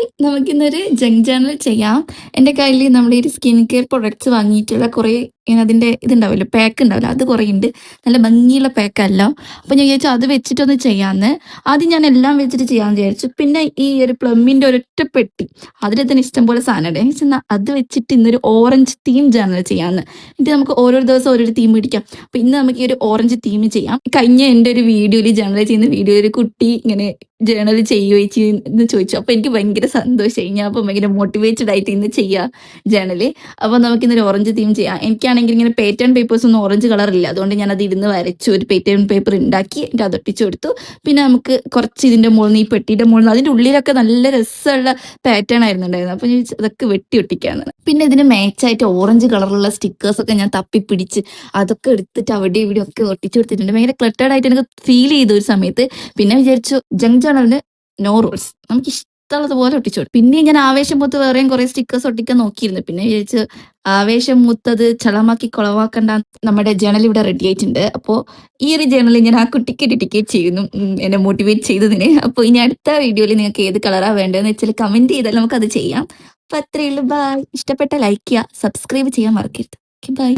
Hi, നമുക്കിന്നൊരു junk journal ചെയ്യാം. എൻ്റെ കയ്യിൽ നമ്മുടെ ഈ സ്കിൻ കെയർ പ്രൊഡക്ട്സ് വാങ്ങിയിട്ടുള്ള കുറേ അതിൻ്റെ ഇതുണ്ടാവില്ല, പാക്ക് ഉണ്ടാവില്ല, അത് കുറേ ഉണ്ട്. നല്ല ഭംഗിയുള്ള പാക്കല്ല. അപ്പോൾ ഞാൻ വിചാരിച്ചു അത് വെച്ചിട്ടൊന്ന് ചെയ്യാമെന്ന്. ആദ്യം ഞാൻ എല്ലാം വെച്ചിട്ട് ചെയ്യാമെന്ന് വിചാരിച്ചു. പിന്നെ ഈ ഒരു പ്ലമ്മിൻ്റെ ഒരൊറ്റ പെട്ടി, അതിൽ തന്നെ ഇഷ്ടംപോലെ സാധനം ഉണ്ട്. എന്നാൽ അത് വെച്ചിട്ട് ഇന്നൊരു ഓറഞ്ച് തീം ജേർണൽ ചെയ്യാമെന്ന്. എന്നിട്ട് നമുക്ക് ഓരോ ദിവസം ഓരോ തീം പിടിക്കാം. അപ്പോൾ ഇന്ന് നമുക്ക് ഈ ഒരു ഓറഞ്ച് തീം ചെയ്യാം. കഴിഞ്ഞ എൻ്റെ ഒരു വീഡിയോയിൽ ജേർണൽ ചെയ്യുന്ന വീഡിയോയിൽ ഒരു കുട്ടി ഇങ്ങനെ ജേർണൽ ചെയ്യുകയോ എന്ന് ചോദിച്ചു. അപ്പോൾ എനിക്ക് ഭയങ്കര സന്തോഷമായി. ഞാൻ അപ്പോൾ ഭയങ്കര മോട്ടിവേറ്റഡ് ആയിട്ട് ഇന്ന് ചെയ്യുക ജേർണൽ. അപ്പോൾ നമുക്കിന്നൊരു ഓറഞ്ച് തീം ചെയ്യാം. എനിക്കാണെങ്കിൽ ഇങ്ങനെ പേറ്റേൺ പേപ്പേഴ്സ് ഒന്നും ഓറഞ്ച് കളറില്ല, അതുകൊണ്ട് ഞാൻ അത് ഇരുന്ന് വരച്ചു, ഒരു പേറ്റേൺ പേപ്പർ ഉണ്ടാക്കി എൻ്റെ അത് ഒട്ടിച്ചു കൊടുത്തു. പിന്നെ നമുക്ക് കുറച്ച് ഇതിൻ്റെ മുകളിൽ നിന്ന്, ഈ പെട്ടിയുടെ മുകളിൽ നിന്ന്, അതിൻ്റെ ഉള്ളിലൊക്കെ നല്ല രസമുള്ള പാറ്റേൺ ആയിരുന്നു ഉണ്ടായിരുന്നത്. അപ്പോൾ ഞാൻ അതൊക്കെ വെട്ടി ഒട്ടിക്കാമെന്നാണ്. പിന്നെ ഇതിന് മാച്ചായിട്ട് ഓറഞ്ച് കളറുള്ള സ്റ്റിക്കേഴ്സൊക്കെ ഞാൻ തപ്പിപ്പിടിച്ച് അതൊക്കെ എടുത്തിട്ട് അവിടെ ഇവിടെ ഒക്കെ ഒട്ടിച്ചു കൊടുത്തിട്ടുണ്ട്. ഭയങ്കര ക്ലട്ടേഡ് ആയിട്ട് എനിക്ക് ഫീൽ ചെയ്തു ഒരു സമയത്ത്. പിന്നെ വിചാരിച്ചു ജങ്ക് ജേർണലിന് നോ റൂൾസ്, നമുക്ക് ഇഷ്ടമുള്ളതുപോലെ ഒട്ടിച്ചു കൊടുക്കും. പിന്നെ ഞാൻ ആവേശം മൂത്ത് വേറെയും കുറേ സ്റ്റിക്കേഴ്സ് ഒട്ടിക്കാൻ നോക്കിയിരുന്നു. പിന്നെ വിചാരിച്ചു ആവേശം മൂത്തത് ചളമാക്കി കുളവാക്കണ്ട. നമ്മുടെ ജേർണൽ ഇവിടെ റെഡി ആയിട്ടുണ്ട്. അപ്പോൾ ഈ ഒരു ജേർണൽ ഞാൻ ആ കുട്ടിക്ക് ഡെഡിക്കേറ്റ് ചെയ്യുന്നു, എന്നെ മോട്ടിവേറ്റ് ചെയ്തതിന്. അപ്പോൾ ഇനി അടുത്ത വീഡിയോയിൽ നിങ്ങൾക്ക് ഏത് കളറാണ് വേണ്ടതെന്ന് വെച്ചാൽ കമൻറ്റ് ചെയ്താൽ നമുക്കത് ചെയ്യാം. അപ്പോൾ അത്രയേ ഉള്ളൂ. ബൈ. ഇഷ്ടപ്പെട്ട ലൈക്ക് ചെയ്യുക, സബ്സ്ക്രൈബ് ചെയ്യാൻ മറക്കരുത്. ബൈ.